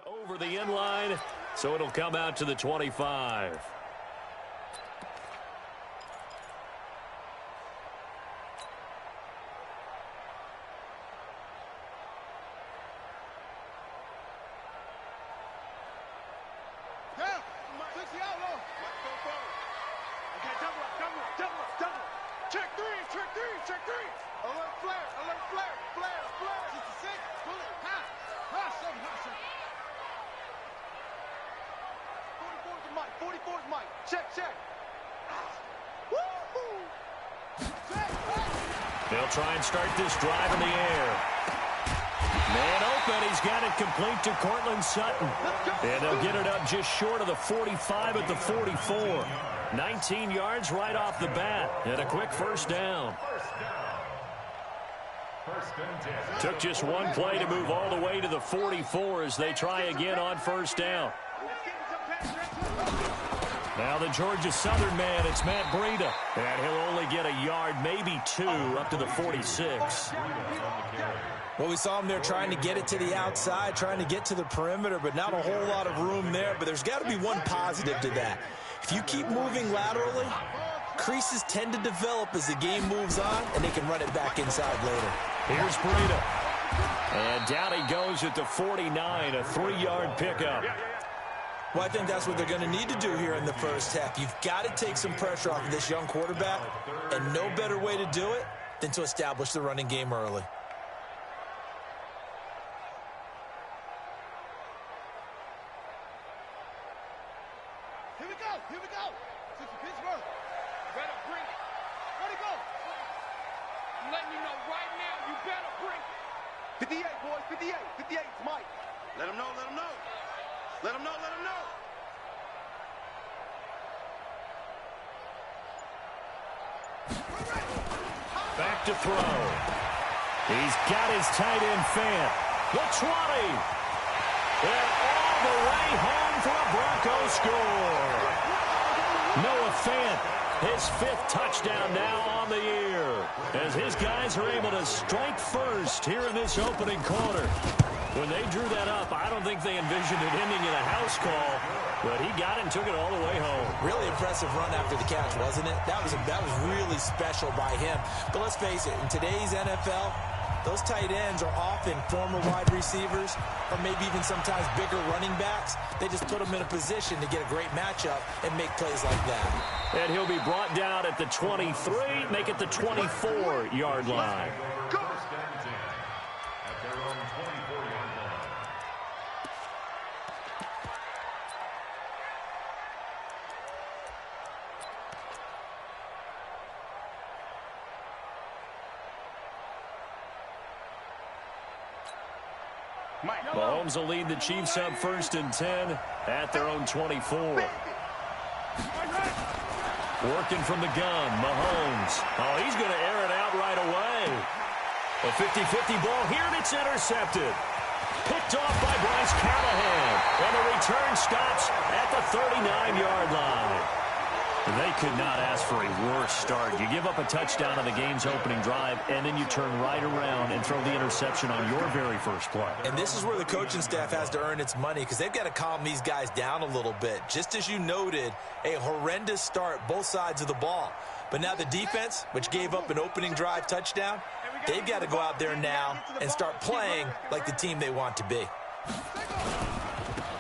Over the end line, so it'll come out to the 25. They'll try and start this drive in the air. Man open, he's got it complete to Cortland Sutton. And they'll get it up just short of the 45 at the 44. 19 yards right off the bat, and a quick first down. Took just one play to move all the way to the 44 as they try again on first down. Now the Georgia Southern man, it's Matt Breida. And he'll only get a yard, maybe two, up to the 46. Well, we saw him there trying to get it to the outside, trying to get to the perimeter, but not a whole lot of room there. But there's got to be one positive to that. If you keep moving laterally, creases tend to develop as the game moves on, and they can run it back inside later. Here's Breida. And down he goes at the 49, a 3-yard pickup. Well, I think that's what they're going to need to do here in the first half. You've got to take some pressure off of this young quarterback, and no better way to do it than to establish the running game early. Here we go, here we go. This is Pittsburgh. Better bring it. Where'd he go? I'm letting you know right now, you better bring it. 58, boys, 58. 58, it's Mike. Let him know, let him know. Let him know, let him know. Back to throw. He's got his tight end Fant. The 20. And all the way home for a Bronco score. Noah Fant, his 5th touchdown now on the year, as his guys are able to strike first here in this opening quarter. When they drew that up, I don't think they envisioned it ending in a house call, but he got it and took it all the way home. Really impressive run after the catch, wasn't it? That was really special by him. But let's face it, in today's NFL, those tight ends are often former wide receivers or maybe even sometimes bigger running backs. They just put them in a position to get a great matchup and make plays like that. And he'll be brought down at the 23, make it the 24-yard line. Mahomes will lead the Chiefs up 1st and 10 at their own 24. Working from the gun, Mahomes. Oh, he's going to air it out right away. A 50-50 ball here, and it's intercepted. Picked off by Bryce Callahan. And the return stops at the 39-yard line. They could not ask for a worse start. You give up a touchdown on the game's opening drive, and then you turn right around and throw the interception on your very first play. And this is where the coaching staff has to earn its money, because they've got to calm these guys down a little bit. Just as you noted, a horrendous start both sides of the ball. But now the defense, which gave up an opening drive touchdown, they've got to go out there now and start playing like the team they want to be.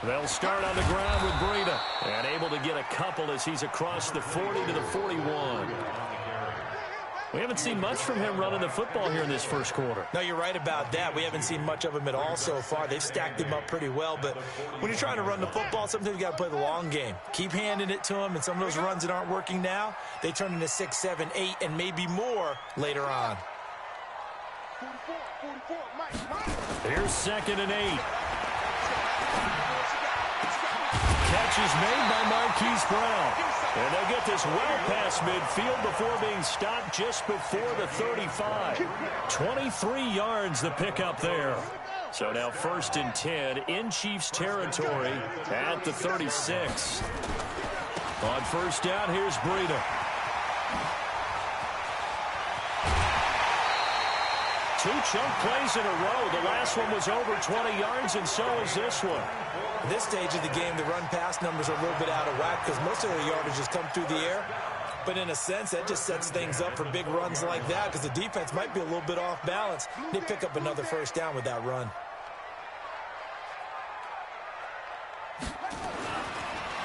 They'll start on the ground with Breida, and able to get a couple as he's across the 40 to the 41. We haven't seen much from him running the football here in this first quarter. No, you're right about that. We haven't seen much of him at all so far. They've stacked him up pretty well, but when you're trying to run the football, sometimes you got to play the long game. Keep handing it to him, and some of those runs that aren't working now, they turn into 6, 7, 8, and maybe more later on. Here's 2nd and 8. Catch is made by Marquise Brown. And they'll get this well past midfield before being stopped just before the 35. 23 yards the pickup there. So now 1st and 10 in Chiefs territory at the 36. On first down, here's Breida. 2 chunk plays in a row. The last one was over 20 yards, and so is this one. At this stage of the game, the run-pass numbers are a little bit out of whack because most of their yardage has come through the air. But in a sense, that just sets things up for big runs like that because the defense might be a little bit off balance. They pick up another first down with that run.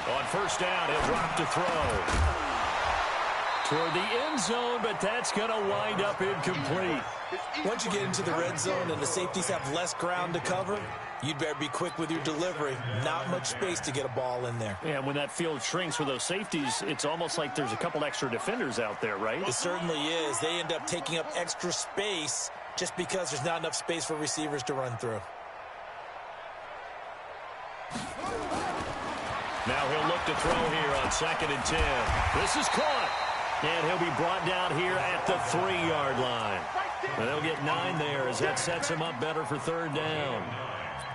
On first down, he'll drop to throw. Toward the end zone, but that's going to wind up incomplete. Once you get into the red zone and the safeties have less ground to cover, you'd better be quick with your delivery. Not much space to get a ball in there. Yeah, when that field shrinks with those safeties, it's almost like there's a couple extra defenders out there, right? It certainly is. They end up taking up extra space just because there's not enough space for receivers to run through. Now he'll look to throw here on 2nd and 10. This is caught. And he'll be brought down here at the 3-yard line. They'll get 9 there as that sets him up better for 3rd down.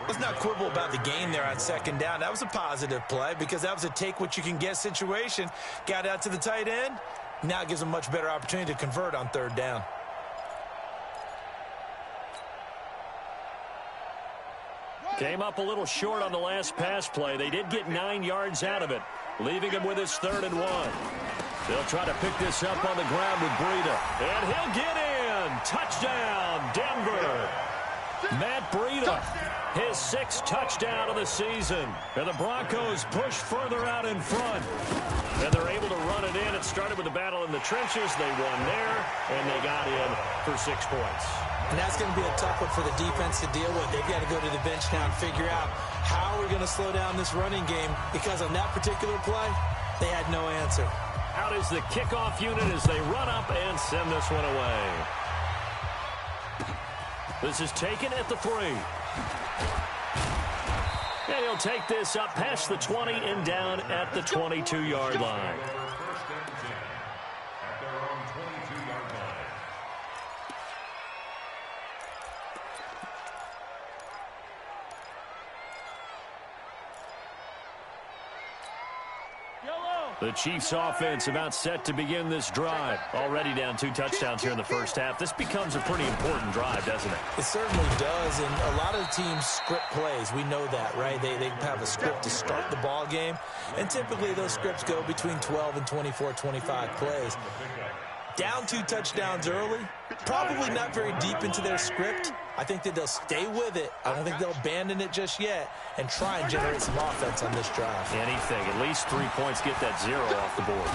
Let's not quibble about the gain there on 2nd down. That was a positive play because that was a take-what-you-can-get situation. Got out to the tight end. Now it gives them a much better opportunity to convert on 3rd down. Came up a little short on the last pass play. They did get 9 yards out of it, leaving him with his 3rd and 1. They'll try to pick this up on the ground with Breida. And he'll get in. Touchdown, Denver. Matt Breida, his 6th touchdown of the season. And the Broncos push further out in front. And they're able to run it in. It started with a battle in the trenches. They won there, and they got in for 6 points. And that's going to be a tough one for the defense to deal with. They've got to go to the bench now and figure out how we're going to slow down this running game because on that particular play, they had no answer. Out is the kickoff unit as they run up and send this one away. This is taken at the 3. And he'll take this up past the 20 and down at the 22-yard line. The Chiefs offense about set to begin this drive. Already down 2 touchdowns here in the first half. This becomes a pretty important drive, doesn't it? It certainly does, and a lot of teams script plays. We know that, right? They have a script to start the ball game, and typically those scripts go between 12 and 24, 25 plays. Down 2 touchdowns early, probably not very deep into their script. I think that they'll stay with it. I don't think they'll abandon it just yet and try and generate some offense on this drive. Anything. At least 3 points, get that 0 off the board.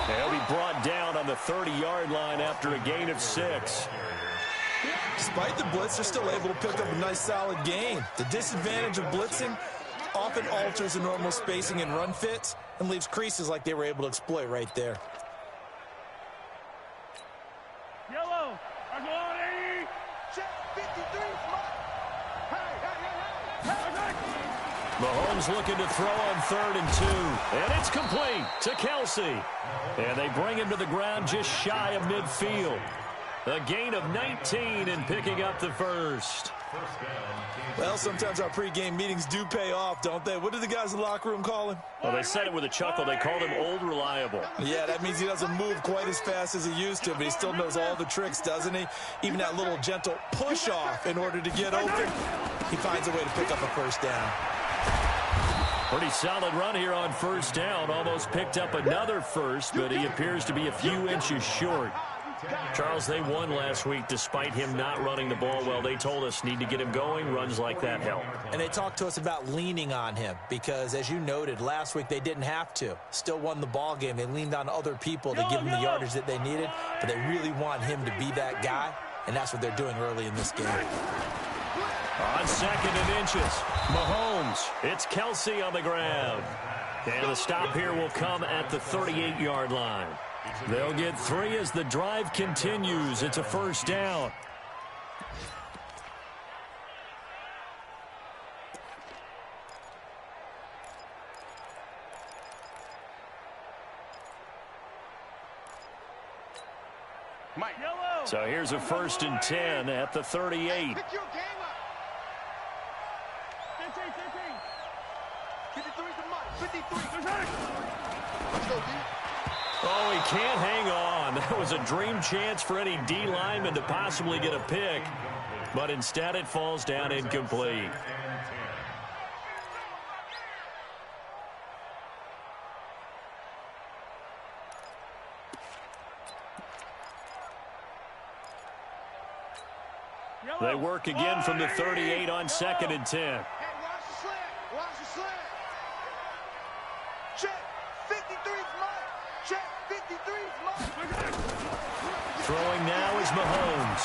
They'll be brought down on the 30-yard line after a gain of 6. Despite the blitz, they're still able to pick up a nice solid gain. The disadvantage of blitzing often alters the normal spacing and run fits and leaves creases like they were able to exploit right there. Yellow. Mahomes looking to throw on 3rd and 2. And it's complete to Kelsey. And they bring him to the ground just shy of midfield. A gain of 19 and picking up the first. Well, sometimes our pregame meetings do pay off, don't they? What did the guys in the locker room call him? Well, they said it with a chuckle. They called him Old Reliable. Yeah, that means he doesn't move quite as fast as he used to, but he still knows all the tricks, doesn't he? Even that little gentle push-off in order to get open. He finds a way to pick up a first down. Pretty solid run here on first down. Almost picked up another first, but he appears to be a few inches short. Charles, they won last week despite him not running the ball well. They told us need to get him going. Runs like that help. And they talked to us about leaning on him because, as you noted, last week they didn't have to. Still won the ball game. They leaned on other people to give them the yardage that they needed, but they really want him to be that guy, and that's what they're doing early in this game. On 2nd and inches, Mahomes. It's Kelsey on the ground. And the stop here will come at the 38-yard line. They'll get 3 as the drive continues. It's a first down. So here's a 1st and 10 at the 38. Pick your game up. 15. 53's the mark. 53. Let's go, D. Oh, he can't hang on. That was a dream chance for any D lineman to possibly get a pick, but instead it falls down incomplete. They work again from the 38 on 2nd and 10. Hey, watch the slant. Watch the slant. Check. 53's mine. Check. 53's mine. Throwing now is Mahomes.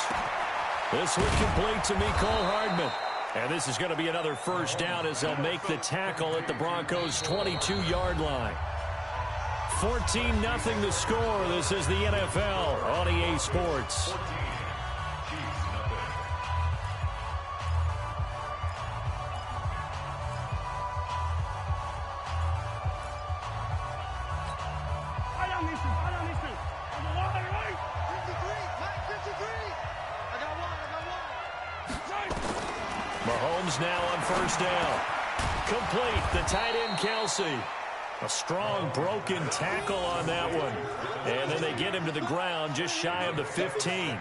This one complete to Mecole Hardman. And this is going to be another first down as they'll make the tackle at the Broncos' 22-yard line. 14-0 the score. This is the NFL on EA Sports. Mahomes now on first down. Complete, the tight end Kelsey. A strong broken tackle on that one. And then they get him to the ground just shy of the 15.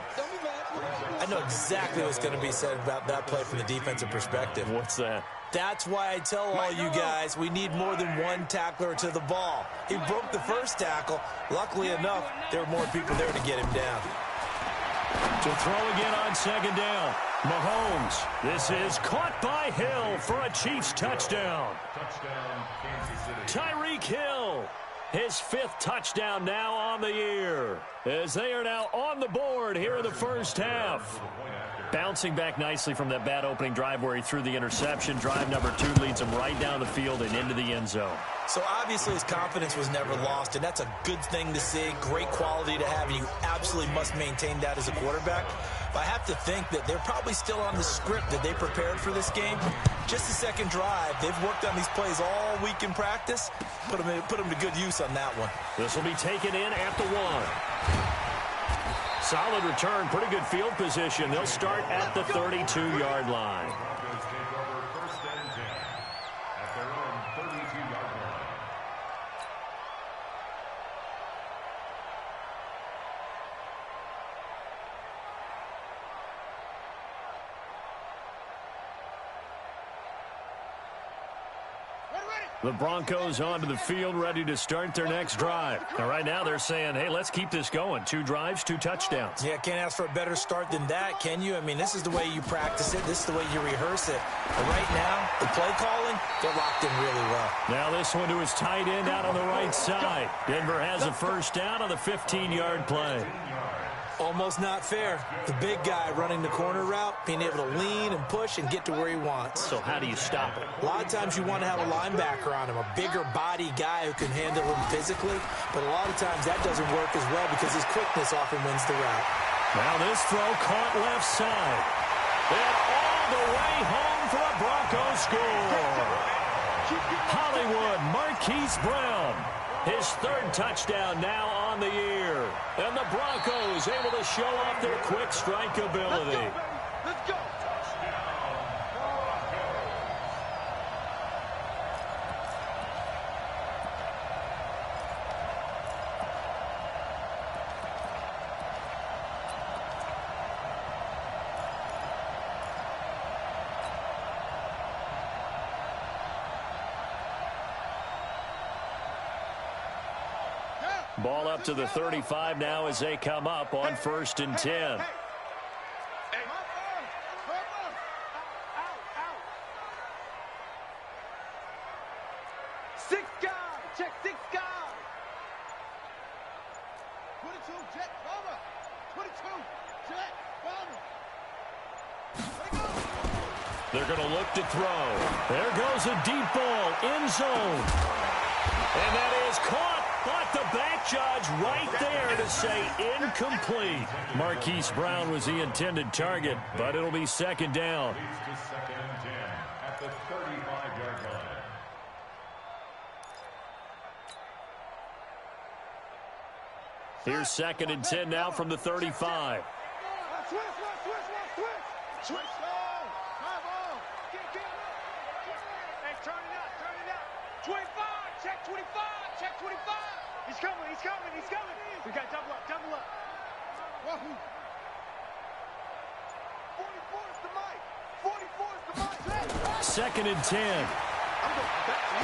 I know exactly what's going to be said about that play from the defensive perspective. What's that? That's why I tell all you guys we need more than one tackler to the ball. He broke the first tackle. Luckily enough, there were more people there to get him down. To throw again on second down. Mahomes. This is caught by Hill for a Chiefs touchdown. Tyreek Hill. His 5th touchdown now on the year, as they are now on the board here in the first half. Bouncing back nicely from that bad opening drive where he threw the interception. Drive number 2 leads him right down the field and into the end zone. So obviously his confidence was never lost, and that's a good thing to see. Great quality to have, and you absolutely must maintain that as a quarterback. But I have to think that they're probably still on the script that they prepared for this game. Just the second drive. They've worked on these plays all week in practice. Put them to good use on that one. This will be taken in at the 1. Solid return, pretty good field position. They'll start at the 32-yard line. The Broncos onto the field, ready to start their next drive. And right now they're saying, hey, let's keep this going. 2 drives, 2 touchdowns. Yeah, can't ask for a better start than that, can you? I mean, this is the way you practice it. This is the way you rehearse it. But right now, the play calling, they're locked in really well. Now this one to his tight end out on the right side. Denver has a first down on the 15-yard play. Almost not fair. The big guy running the corner route, being able to lean and push and get to where he wants. So how do you stop it? A lot of times you want to have a linebacker on him, a bigger body guy who can handle him physically, but a lot of times that doesn't work as well because his quickness often wins the route. Now this throw caught left side. And all the way home for a Broncos score. Hollywood Marquise Brown. His 3rd touchdown now on the year. And the Broncos able to show off their quick strike ability. Let's go. Ball up to the 35 now as they come up on 1st and 10. Six guys. Check 6 guys. 22, check, bomber. 22, check, bomber. They're going to look to throw. There goes a deep ball, end zone. And that is caught. But the back judge right there to say incomplete. Marquise Brown was the intended target, but it'll be 2nd down. At the 35-yard line. Here's 2nd and 10 now from the 35. Switch. Switch on. Come on. Hey, turn it up. 25, check 25, check 25. He's coming, he's coming, he's coming. We got double up, double up. Wahoo. 44 is the mic. 44 is the mic. 2nd and 10. I'm going back to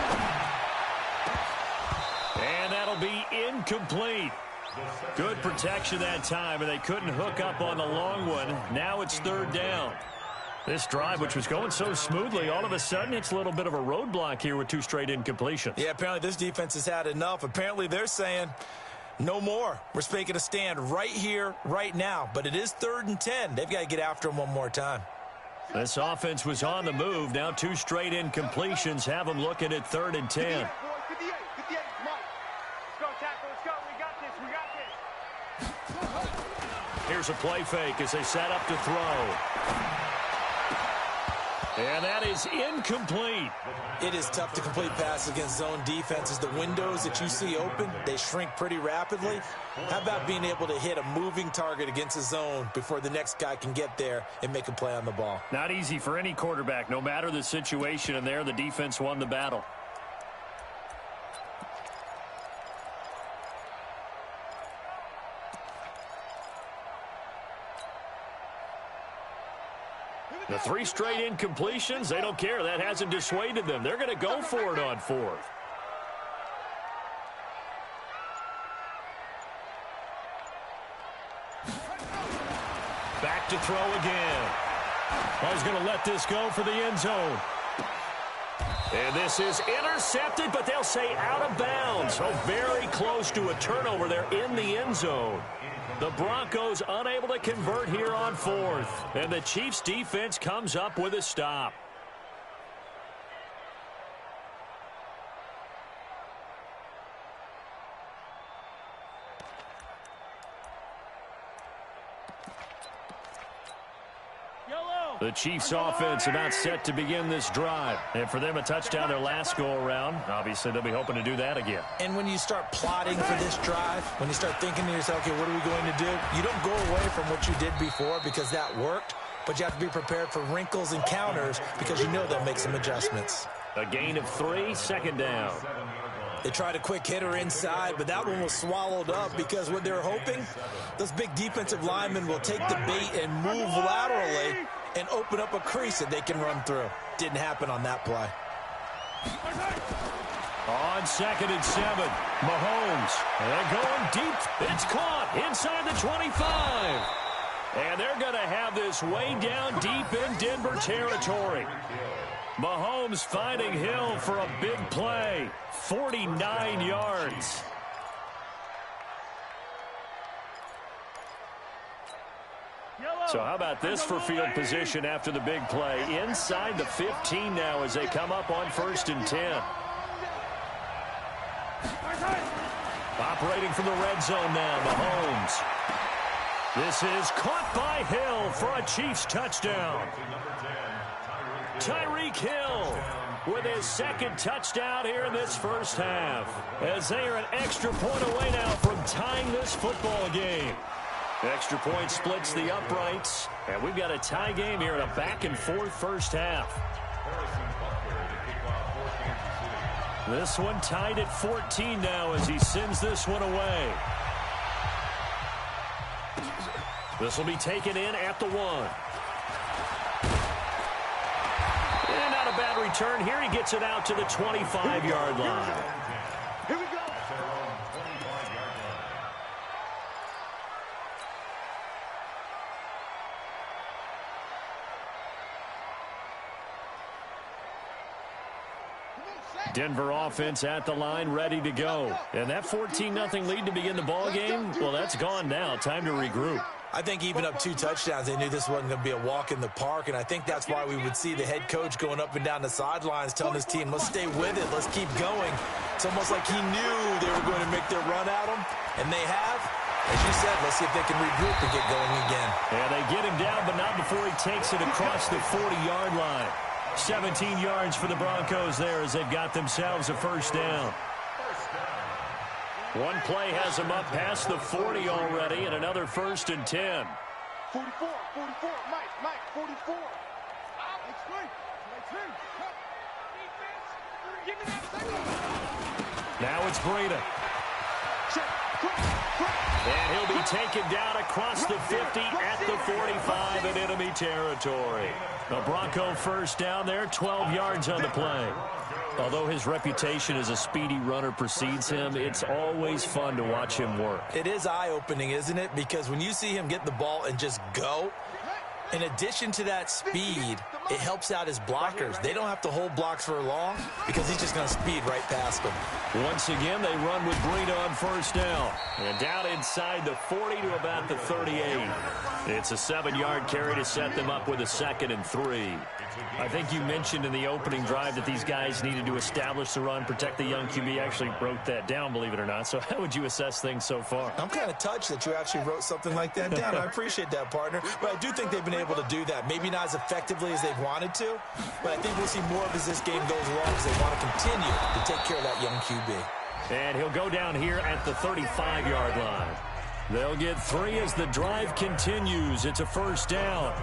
you. And that'll be incomplete. Good protection that time, and they couldn't hook up on the long one. Now it's 3rd down. This drive, which was going so smoothly, all of a sudden it's a little bit of a roadblock here with 2 straight incompletions. Yeah, apparently this defense has had enough. Apparently they're saying no more. We're making a stand right here, right now. But it is 3rd and 10. They've got to get after them one more time. This offense was on the move. Now 2 straight incompletions have them looking at 3rd and 10. 58, 58, Mike. Let's go, tackle, let's go. We got this, we got this. Here's a play fake as they set up to throw. And that is incomplete. It is tough to complete passes against zone defenses. The windows that you see open, they shrink pretty rapidly. How about being able to hit a moving target against a zone before the next guy can get there and make a play on the ball? Not easy for any quarterback, no matter the situation, and there the defense won the battle. The 3 straight incompletions, they don't care. That hasn't dissuaded them. They're going to go for it on 4th. Back to throw again. Oh, he's going to let this go for the end zone. And this is intercepted, but they'll say out of bounds. So very close to a turnover there in the end zone. The Broncos unable to convert here on 4th. And the Chiefs defense comes up with a stop. The Chiefs offense about set to begin this drive. And for them, a touchdown their last go-around. Obviously, they'll be hoping to do that again. And when you start plotting for this drive, when you start thinking to yourself, okay, what are we going to do? You don't go away from what you did before because that worked, but you have to be prepared for wrinkles and counters because you know they'll make some adjustments. A gain of 3, 2nd down. They tried a quick hitter inside, but that one was swallowed up because what they're hoping, those big defensive linemen will take the bait and move laterally and open up a crease that they can run through. Didn't happen on that play. On 2nd and 7, Mahomes. And going deep. It's caught inside the 25. And they're going to have this way down deep in Denver territory. Mahomes finding Hill for a big play. 49 yards. So how about this for field position after the big play? Inside the 15 now as they come up on 1st and 10. Operating from the red zone now, Mahomes. This is caught by Hill for a Chiefs touchdown. Tyreek Hill with his 2nd touchdown here in this first half. As they are an extra point away now from tying this football game. Extra point splits the uprights. And we've got a tie game here in a back-and-forth first half. This one tied at 14 now as he sends this one away. This will be taken in at the 1. And not a bad return here. He gets it out to the 25-yard line. Here we go. Denver offense at the line, ready to go. And that 14-0 lead to begin the ball game, well, that's gone now. Time to regroup. I think even up 2 touchdowns, they knew this wasn't going to be a walk in the park, and I think that's why we would see the head coach going up and down the sidelines telling his team, let's stay with it, let's keep going. It's almost like he knew they were going to make their run at him, and they have. As you said, let's see if they can regroup and get going again. Yeah, they get him down, but not before he takes it across the 40-yard line. 17 yards for the Broncos there as they've got themselves a first down. One play has them up past the 40 already, and another 1st and 10. 44, Mike, 44. Now it's Breida. And he'll be taken down across the 50 at the 45 in enemy territory. A Bronco first down there, 12 yards on the play. Although his reputation as a speedy runner precedes him, it's always fun to watch him work. It is eye-opening, isn't it? Because when you see him get the ball and just go, in addition to that speed, it helps out his blockers. They don't have to hold blocks for long because he's just going to speed right past them. Once again, they run with Breida on first down. And down inside the 40 to about the 38. It's a 7-yard carry to set them up with a 2nd and 3. I think you mentioned in the opening drive that these guys needed to establish the run, protect the young QB. Actually wrote that down, believe it or not. So how would you assess things so far? I'm kind of touched that you actually wrote something like that down. I appreciate that, partner. But I do think they've been able to do that. Maybe not as effectively as they've wanted to, but I think we'll see more of as this game goes along because they want to continue to take care of that young QB. And he'll go down here at the 35-yard line. They'll get 3 as the drive continues. It's a first down.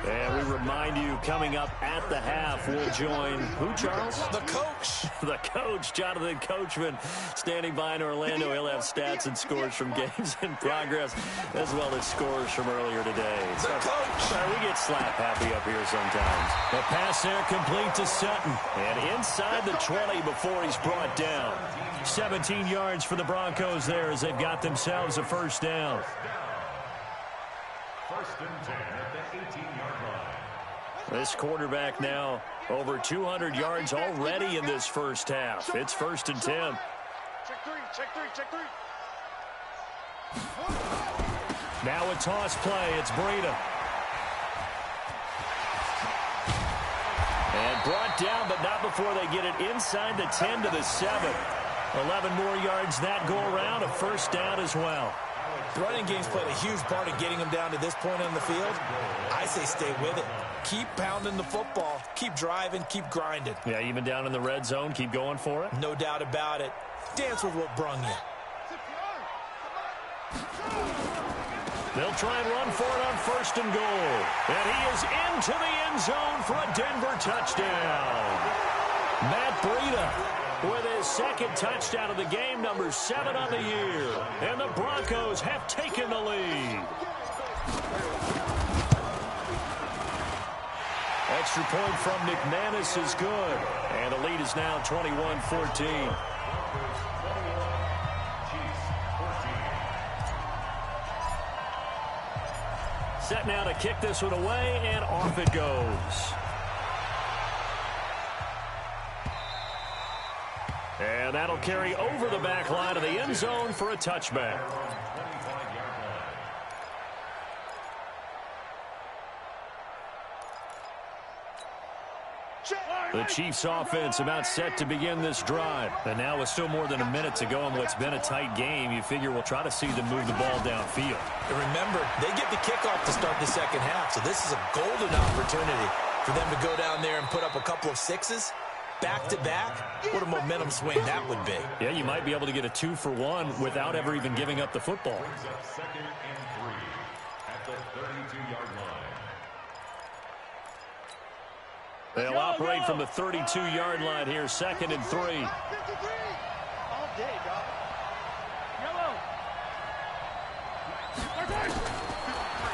And we remind you, coming up at the half, we'll join who, Charles? The coach. The coach, Jonathan Coachman, standing by in Orlando. He'll have stats and scores from games in progress, as well as scores from earlier today. The coach. Sorry, we get slap happy up here sometimes. The pass there complete to Sutton. And inside the 20 before he's brought down. 17 yards for the Broncos there as they've got themselves a first down. First and 10 at the 18-yard line. This quarterback now over 200 yards already in this first half. It's first and 10. Check three. Now a toss play. It's Breida. And brought down, but not before they get it inside the 10 to the 7. 11 more yards that go around. A first down as well. The running game's played a huge part in getting them down to this point on the field. I say stay with it. Keep pounding the football. Keep driving. Keep grinding. Yeah, even down in the red zone, keep going for it. No doubt about it. Dance with what brung you. They'll try and run for it on first and goal. And he is into the end zone for a Denver touchdown. Matt Breida with his 2nd touchdown of the game, number 7 on the year. And the Broncos have taken the lead. Extra point from McManus is good. And the lead is now 21-14. Set now to kick this one away, and off it goes. And that'll carry over the back line of the end zone for a touchback. The Chiefs offense about set to begin this drive. And now with still more than a minute to go in what's been a tight game, you figure we'll try to see them move the ball downfield. And remember, they get the kickoff to start the second half, so this is a golden opportunity for them to go down there and put up a couple of 6s. Back-to-back, what a momentum swing that would be. Yeah, you might be able to get a 2-for-1 without ever even giving up the football. Second and 3 at the 32-yard line. They'll operate from the 32-yard line here, 2nd and 3. All day, dog. Yellow.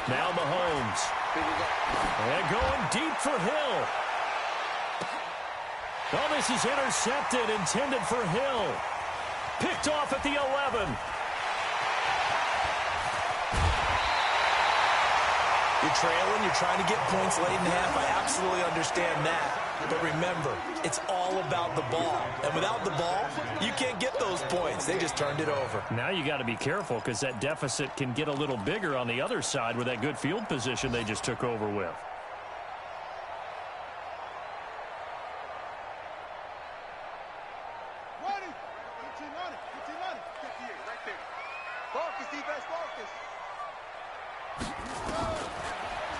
Now Mahomes. And going deep for Hill. Oh, this is intercepted, intended for Hill. Picked off at the 11. You're trailing, you're trying to get points late in the half. I absolutely understand that. But remember, it's all about the ball. And without the ball, you can't get those points. They just turned it over. Now you got to be careful because that deficit can get a little bigger on the other side with that good field position they just took over with.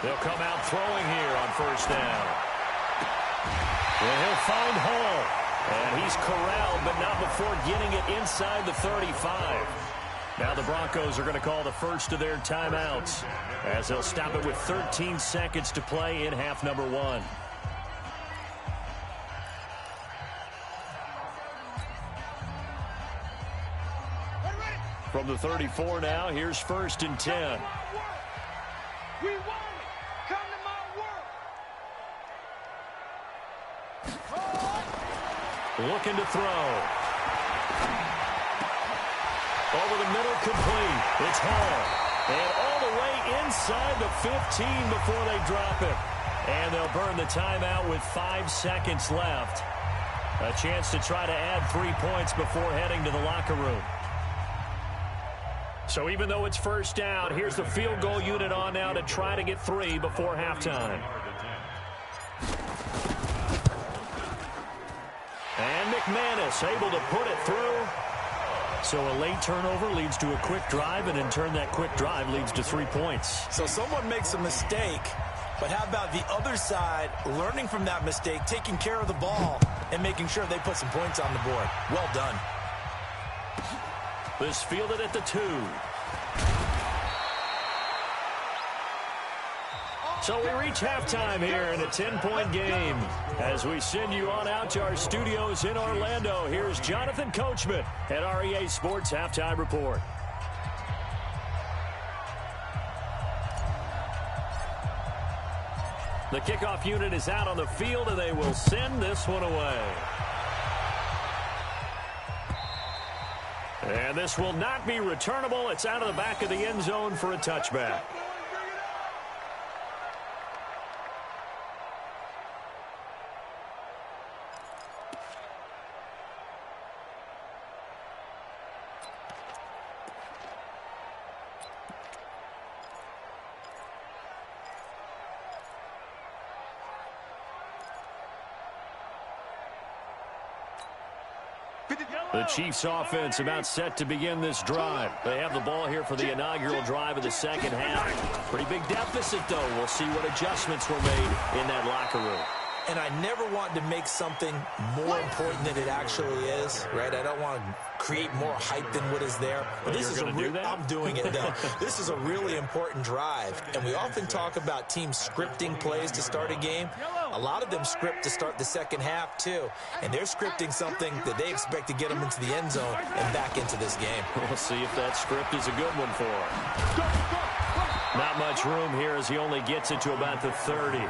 They'll come out throwing here on first down. And he'll find Hall. And he's corralled, but not before getting it inside the 35. Now the Broncos are going to call the first of their timeouts as they'll stop it with 13 seconds to play in half number 1. From the 34 now, here's 1st and 10. We want it. Come to my work. Looking to throw. Over the middle, complete. It's Hall. And all the way inside the 15 before they drop it. And they'll burn the timeout with 5 seconds left. A chance to try to add 3 points before heading to the locker room. So even though it's 1st down, here's the field goal unit on now to try to get 3 before halftime. And McManus able to put it through. So a late turnover leads to a quick drive, and in turn that quick drive leads to 3 points. So someone makes a mistake, but how about the other side learning from that mistake, taking care of the ball, and making sure they put some points on the board? Well done. This fielded at the 2. So we reach halftime here in a 10-point game. As we send you on out to our studios in Orlando, here's Jonathan Coachman at REA Sports Halftime Report. The kickoff unit is out on the field, and they will send this one away. And this will not be returnable. It's out of the back of the end zone for a touchback. The Chiefs offense about set to begin this drive. They have the ball here for the inaugural drive of the second half. Pretty big deficit, though. We'll see what adjustments were made in that locker room. And I never want to make something more important than it actually is, right? I don't want to create more hype than what is there. But this is I'm doing it, though. This is a really important drive. And we often talk about teams scripting plays to start a game. A lot of them script to start the second half, too. And they're scripting something that they expect to get them into the end zone and back into this game. We'll see if that script is a good one for them. Not much room here as he only gets it to about the 30.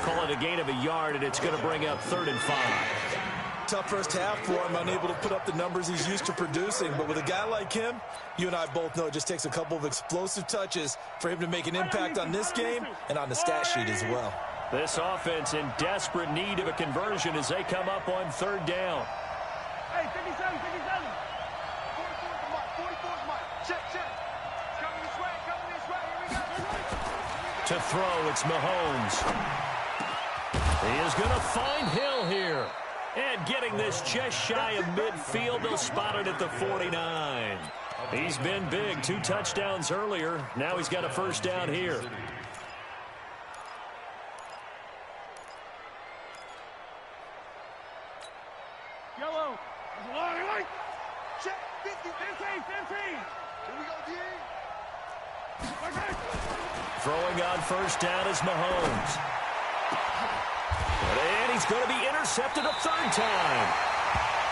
Call it a gain of a yard, and it's going to bring up 3rd and 5. Tough first half for him, unable to put up the numbers he's used to producing. But with a guy like him, you and I both know it just takes a couple of explosive touches for him to make an impact on this game and on the stat sheet as well. This offense in desperate need of a conversion as they come up on 3rd down. Hey, 57, 57. 44's mark, 44's mark. Check, check. Coming this way, here we go. To throw, it's Mahomes. He is going to find Hill here. And getting this just shy of midfield, they'll spot it at the 49. He's been big, 2 touchdowns earlier. Now he's got a 1st down here. Yellow. Check, 50, 15. Here we go, D. Throwing on 1st down is Mahomes. And he's going to be intercepted a 3rd time.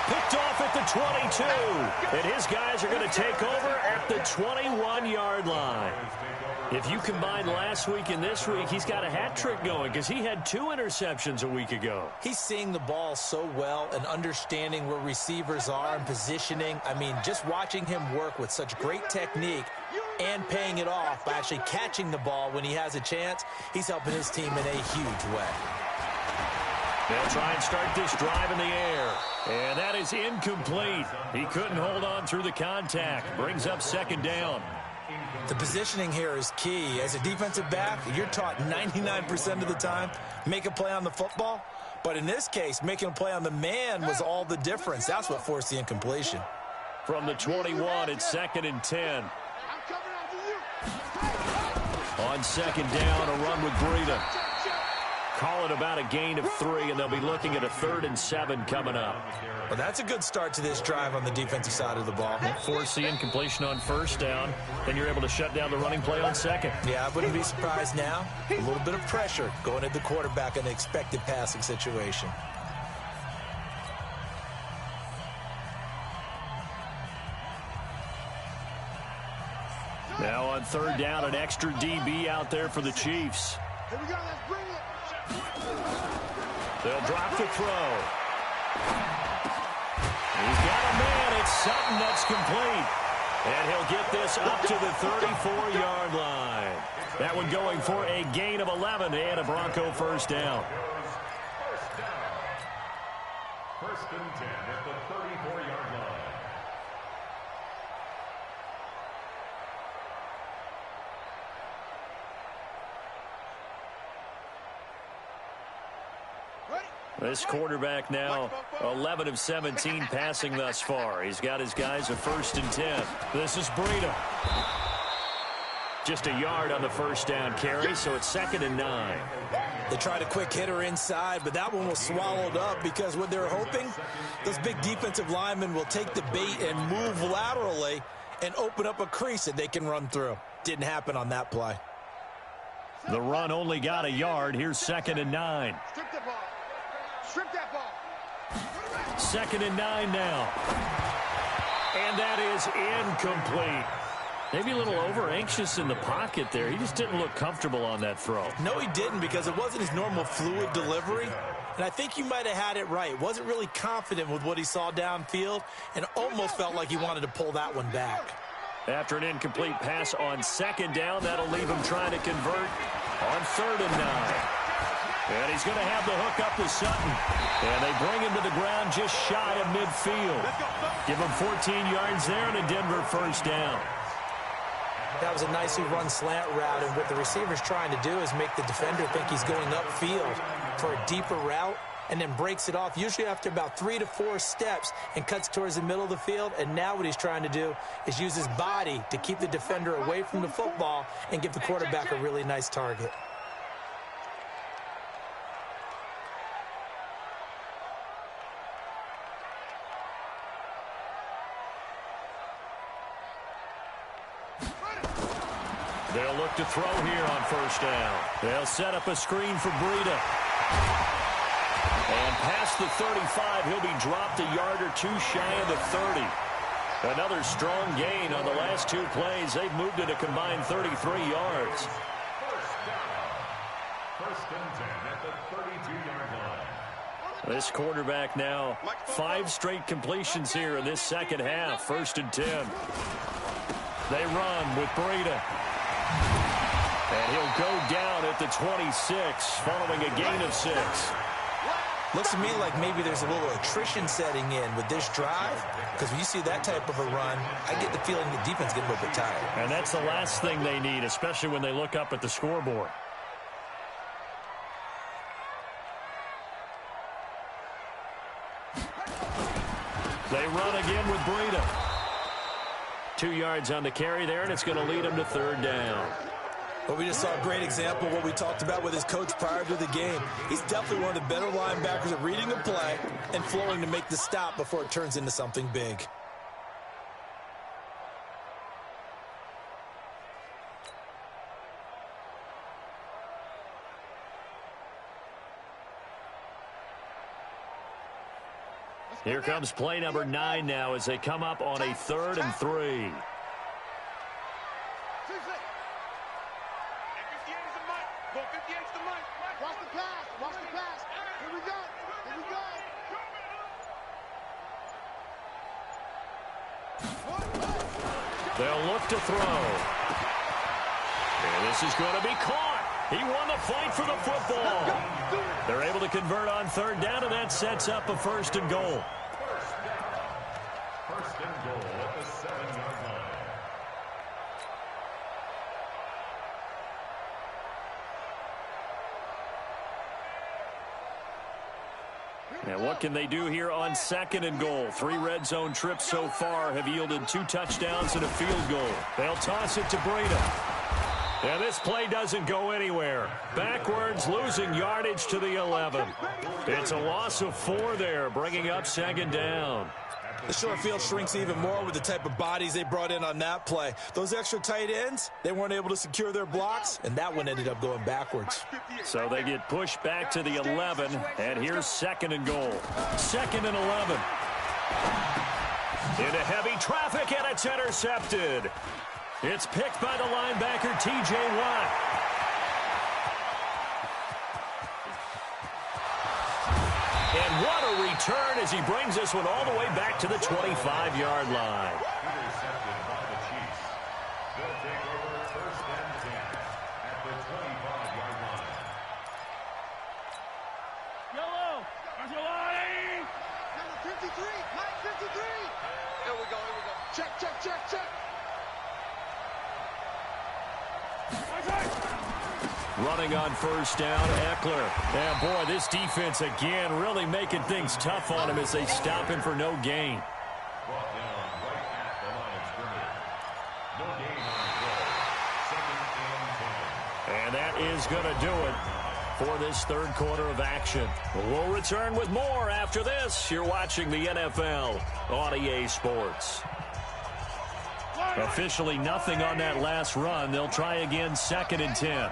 Picked off at the 22. And his guys are going to take over at the 21-yard line. If you combine last week and this week, he's got a hat trick going because he had 2 interceptions a week ago. He's seeing the ball so well and understanding where receivers are and positioning. I mean, just watching him work with such great technique and paying it off by actually catching the ball when he has a chance, he's helping his team in a huge way. They'll try and start this drive in the air. And that is incomplete. He couldn't hold on through the contact. Brings up 2nd down. The positioning here is key. As a defensive back, you're taught 99% of the time, make a play on the football. But in this case, making a play on the man was all the difference. That's what forced the incompletion. From the 21, it's 2nd and 10. On 2nd down, a run with Breida. Call it about a gain of 3, and they'll be looking at a 3rd and 7 coming up. Well, that's a good start to this drive on the defensive side of the ball. Force the incompletion on 1st down, then you're able to shut down the running play on 2nd. Yeah, I wouldn't be surprised now. A little bit of pressure going at the quarterback in an expected passing situation. on third down, an extra DB out there for the Chiefs. Here we go, let's bring it. They'll drop the throw. He's got a man. It's Sutton that's complete. And he'll get this up to the 34-yard line. That one going for a gain of 11 and a Bronco first down. First and 10 at the 34-yard line. This quarterback now 11 of 17 passing thus far. He's got his guys a first and 10. This is Breida. Just a yard on the first down carry, so it's 2nd and 9. They tried a quick hitter inside, but that one was swallowed up because what they're hoping, those big defensive linemen will take the bait and move laterally and open up a crease that they can run through. Didn't happen on that play. The run only got a yard. Here's 2nd and 9. Strip that ball. Strip that ball. 2nd and 9 now. And that is incomplete. Maybe a little over-anxious in the pocket there. He just didn't look comfortable on that throw. No, he didn't, because it wasn't his normal fluid delivery. And I think you might have had it right. Wasn't really confident with what he saw downfield and almost felt like he wanted to pull that one back. After an incomplete pass on 2nd down, that'll leave him trying to convert on 3rd and 9. And he's going to have the hook up to Sutton. And they bring him to the ground just shy of midfield. Give him 14 yards there and a Denver first down. That was a nicely run slant route, and what the receiver's trying to do is make the defender think he's going upfield for a deeper route, and then breaks it off, usually after about 3 to 4 steps, and cuts towards the middle of the field. And now what he's trying to do is use his body to keep the defender away from the football and give the quarterback a really nice target. They'll look to throw here on first down. They'll set up a screen for Breida. And past the 35, he'll be dropped a yard or two shy of the 30. Another strong gain on the last 2 plays. They've moved it a combined 33 yards. First and 10 at the 32-yard line. This quarterback now 5 straight completions here in this second half. 1st and 10. They run with Breida. And he'll go down at the 26 following a gain of 6. Looks to me like maybe there's a little attrition setting in with this drive, because when you see that type of a run, I get the feeling the defense getting a little bit tired. And that's the last thing they need, especially when they look up at the scoreboard. They run again with Breida. 2 yards on the carry there, and it's going to lead them to 3rd down. Well, we just saw a great example of what we talked about with his coach prior to the game. He's definitely one of the better linebackers at reading a play and flowing to make the stop before it turns into something big. Here comes play number 9 now as they come up on a 3rd and 3. Watch the pass. Watch the pass. Here we go. Here we go. They'll look to throw. And this is going to be caught. He won the fight for the football. They're able to convert on 3rd down, and that sets up a 1st and goal. First and goal at the 7-yard line. And what can they do here on 2nd and goal? 3 red zone trips so far have yielded 2 touchdowns and a field goal. They'll toss it to Breida. And this play doesn't go anywhere. Backwards, losing yardage to the 11. It's a loss of 4 there, bringing up 2nd down. The short field shrinks even more with the type of bodies they brought in on that play. Those extra tight ends, they weren't able to secure their blocks, and that one ended up going backwards. So they get pushed back to the 11, and here's 2nd and goal. 2nd and 11. Into heavy traffic, and it's intercepted. It's picked by the linebacker, T.J. Watt. And what a return as he brings this one all the way back to the 25-yard line. Intercepted by the Chiefs. They'll take over first and 10 at the 25-yard line. Yellow. Number 53. Line 53. Here we go. Check. Running on first down, Eckler. And boy, this defense again really making things tough on him as they stop him for no gain. Brought down right at the line of scrimmage. No gain on the play. 2nd and 10. And that is going to do it for this third quarter of action. We'll return with more after this. You're watching the NFL on EA Sports. Officially nothing on that last run. They'll try again 2nd and 10.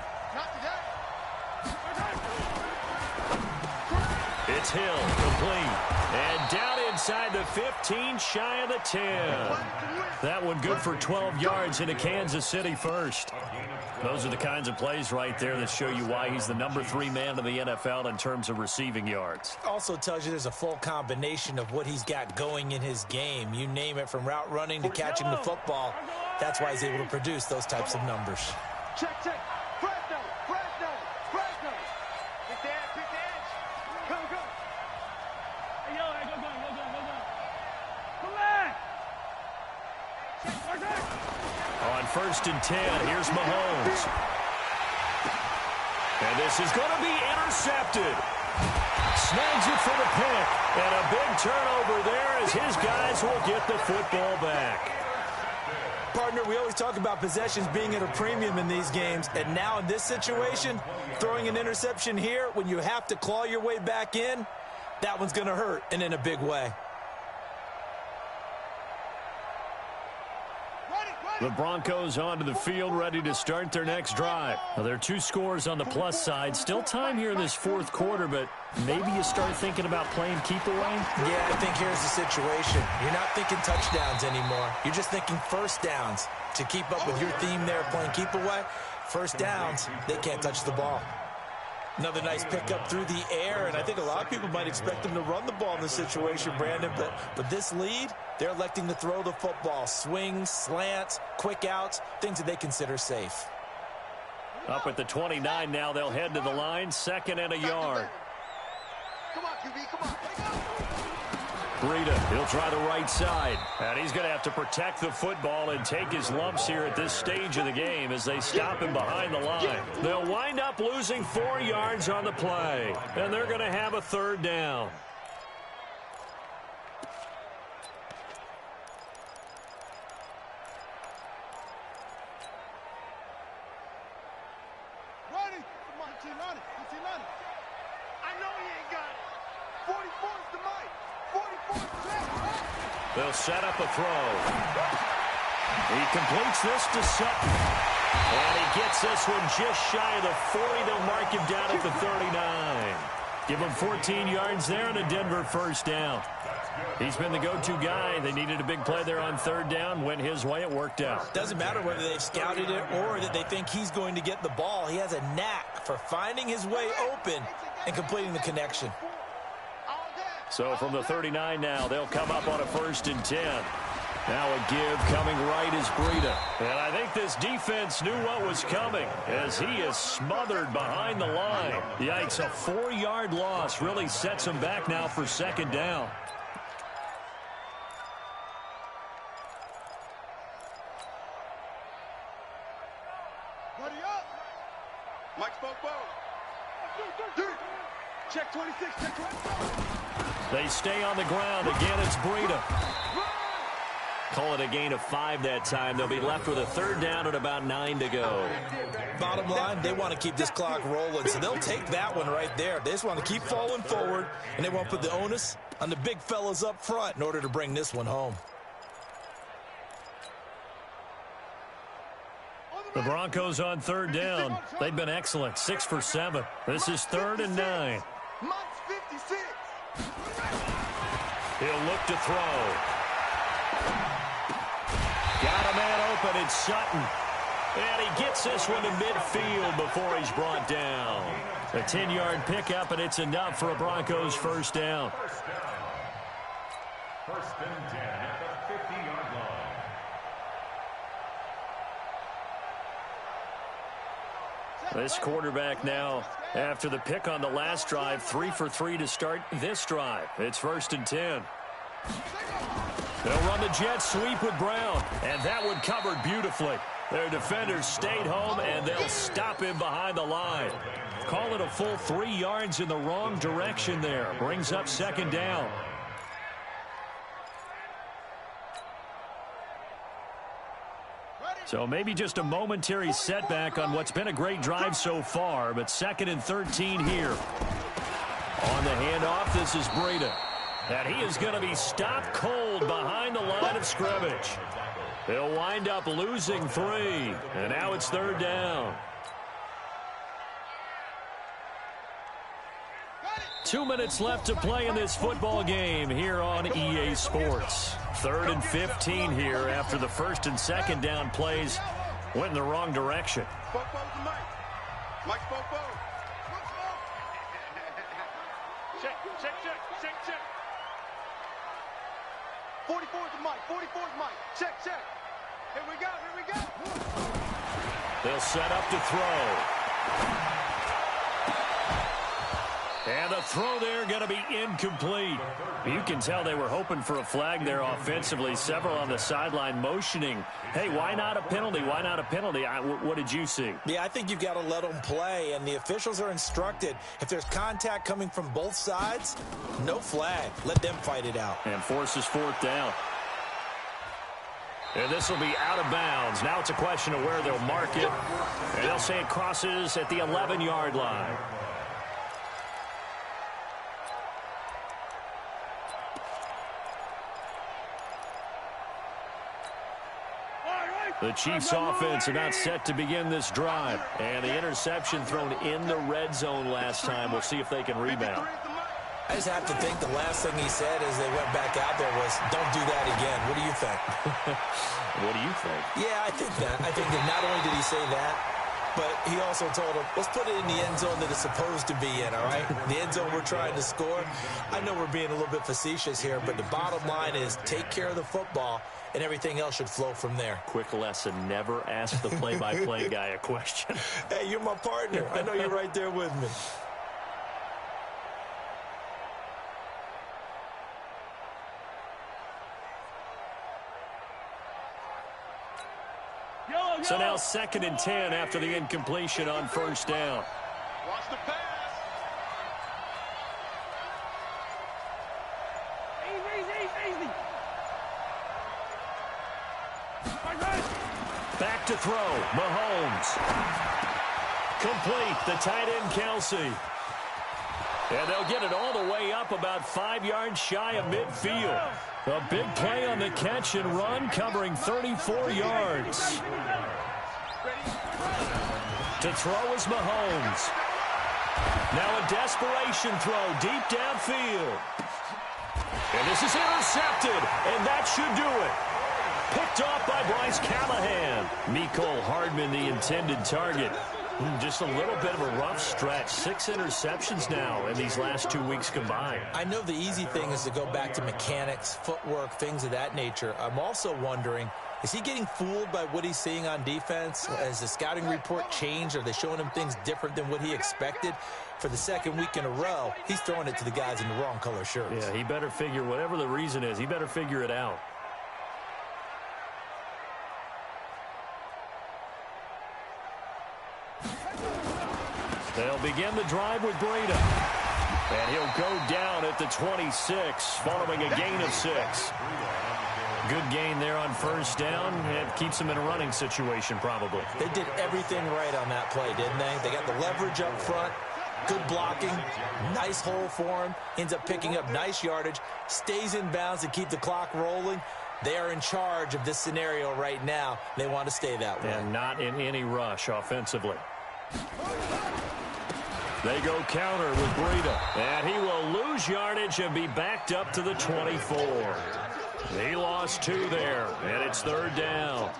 It's Hill, complete. And down inside the 15, shy of the 10. That one good for 12 yards into Kansas City first. Those are the kinds of plays right there that show you why he's the number 3 man in the NFL in terms of receiving yards. Also tells you there's a full combination of what he's got going in his game. You name it, from route running to catching the football. That's why he's able to produce those types of numbers. Check. Fresno. Pick the edge. Go. Hey, yo, go. Come back. On first and 10, here's Mahomes. And this is going to be intercepted. Snags it for the pick. And a big turnover there as his guys will get the football back. Partner, we always talk about possessions being at a premium in these games, and now in this situation, throwing an interception here when you have to claw your way back in, that one's going to hurt, and in a big way. The Broncos onto the field, ready to start their next drive. Now, there are 2 scores on the plus side. Still time here in this fourth quarter, but maybe you start thinking about playing keep away? Yeah, I think here's the situation. You're not thinking touchdowns anymore. You're just thinking first downs. To keep up with your theme there, playing keep away, first downs, they can't touch the ball. Another nice pickup through the air, and I think a lot of people might expect them to run the ball in this situation, Brandon, but this lead, they're electing to throw the football. Swings, slants, quick outs, things that they consider safe. Up at the 29 now, they'll head to the line, 2nd and a yard. Come on, QB, come on. Breida, he'll try the right side. And he's going to have to protect the football and take his lumps here at this stage of the game as they stop him behind the line. They'll wind up losing 4 yards on the play. And they're going to have a 3rd down. Ready? Come on, team on it. I know he ain't got it. 44's the mic. 44's the mic. They'll set up a throw. He completes this to Sutton. And he gets this one just shy of the 40. They'll mark him down at the 39. Give him 14 yards there and a Denver first down. He's been the go-to guy. They needed a big play there on 3rd down. Went his way. It worked out. Doesn't matter whether they've scouted it or that they think he's going to get the ball. He has a knack for finding his way open and completing the connection. So from the 39 now, they'll come up on a 1st and 10. Now a give coming right is Breida. And I think this defense knew what was coming as he is smothered behind the line. Yikes, a 4-yard loss really sets him back now for 2nd down. Buddy up. Mike spoke ball. Check 26. Check 26. They stay on the ground. Again, it's Breida. Call it a gain of 5 that time. They'll be left with a 3rd down and about 9 to go. Bottom line, they want to keep this clock rolling, so they'll take that one right there. They just want to keep falling forward, and they want to put the onus on the big fellas up front in order to bring this one home. The Broncos on 3rd down. They've been excellent, 6 for 7. This is 3rd and 9. Mike's 56. He'll look to throw. Got a man up, and it's Sutton. And he gets this one to midfield before he's brought down. A 10-yard pickup, and it's enough for a Broncos first down. First and 10 at the 50-yard line. This quarterback now, after the pick on the last drive, 3 for 3 to start this drive. It's first and 10. They'll run the jet sweep with Brown, and that one covered beautifully. Their defenders stayed home, and they'll stop him behind the line. Call it a full 3 yards in the wrong direction there. Brings up second down. So maybe just a momentary setback on what's been a great drive so far, but second and 13 here. On the handoff, this is Breida. And he is going to be stopped cold behind the line of scrimmage. They'll wind up losing 3, and now it's third down. 2 minutes left to play in this football game here on EA Sports. Third and 15 here after the first and second down plays went in the wrong direction. Mike Popo. Check. 44 is Mike. 44 is Mike. Check. Here we go. They'll set up to throw. And the throw there going to be incomplete. You can tell they were hoping for a flag there offensively. Several on the sideline motioning, hey, why not a penalty? Why not a penalty? What did you see? Yeah, I think you've got to let them play, and the officials are instructed. If there's contact coming from both sides, no flag. Let them fight it out. And forces fourth down. And this will be out of bounds. Now it's a question of where they'll mark it. And they'll say it crosses at the 11-yard line. The Chiefs offense are not set to begin this drive. And the interception thrown in the red zone last time. We'll see if they can rebound. I just have to think the last thing he said as they went back out there was, don't do that again. What do you think? What do you think? Yeah, I think that. I think that not only did he say that, but he also told him, let's put it in the end zone that it's supposed to be in, all right? The end zone we're trying to score. I know we're being a little bit facetious here, but the bottom line is take care of the football, and everything else should flow from there. Quick lesson, never ask the play-by-play guy a question. Hey, you're my partner. I know you're right there with me. So now second and 10 after the incompletion on first down. Watch the pass. Easy. Back to throw, Mahomes. Complete, the tight end Kelsey. And they'll get it all the way up about 5 yards shy of midfield. A big play on the catch and run, covering 34 yards. To throw is Mahomes. Now a desperation throw deep downfield. And this is intercepted, and that should do it. Picked off by Bryce Callahan. Mecole Hardman, the intended target. Just a little bit of a rough stretch. 6 interceptions now in these last 2 weeks combined. I know the easy thing is to go back to mechanics, footwork, things of that nature. I'm also wondering, is he getting fooled by what he's seeing on defense? Has the scouting report changed? Are they showing him things different than what he expected? For the second week in a row, he's throwing it to the guys in the wrong color shirts. Yeah, he better figure, whatever the reason is, he better figure it out. They'll begin the drive with Breida. And he'll go down at the 26, following a gain of 6. Good gain there on first down. It keeps them in a running situation, probably. They did everything right on that play, didn't they? They got the leverage up front, good blocking, nice hole for him, ends up picking up nice yardage, stays in bounds to keep the clock rolling. They are in charge of this scenario right now. They want to stay that way. And not in any rush offensively. They go counter with Breida. And he will lose yardage and be backed up to the 24. He lost 2 there, and it's third down.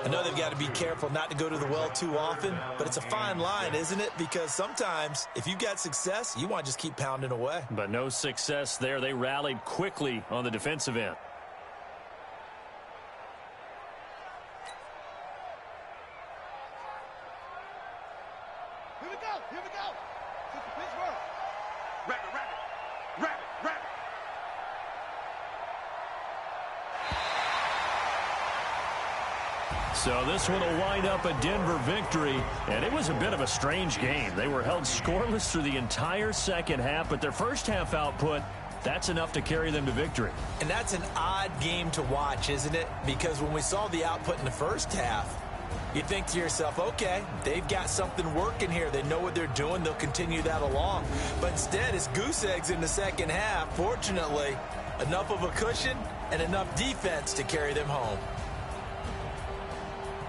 I know they've got to be careful not to go to the well too often, but it's a fine line, isn't it? Because sometimes if you've got success, you want to just keep pounding away. But no success there. They rallied quickly on the defensive end. Here we go. Here we go. Pittsburgh. Rabbit, rabbit. Rabbit, rabbit. So this one will wind up a Denver victory, and it was a bit of a strange game. They were held scoreless through the entire second half, but their first half output, that's enough to carry them to victory. And that's an odd game to watch, isn't it? Because when we saw the output in the first half, you think to yourself, okay, they've got something working here. They know what they're doing. They'll continue that along. But instead, it's goose eggs in the second half. Fortunately, enough of a cushion and enough defense to carry them home.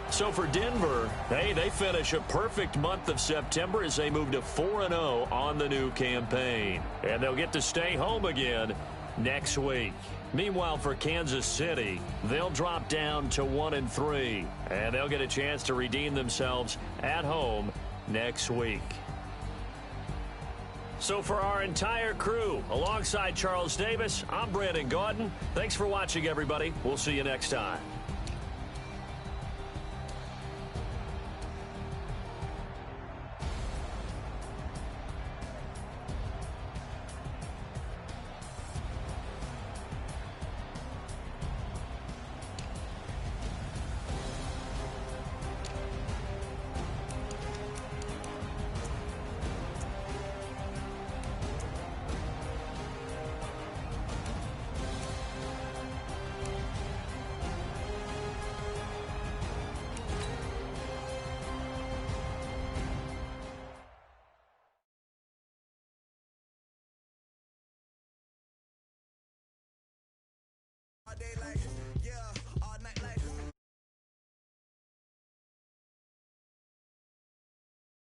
So for Denver, hey, they finish a perfect month of September as they move to 4-0 on the new campaign. And they'll get to stay home again next week. Meanwhile, for Kansas City, they'll drop down to 1-3, and they'll get a chance to redeem themselves at home next week. So for our entire crew, alongside Charles Davis, I'm Brandon Gaudin. Thanks for watching, everybody. We'll see you next time.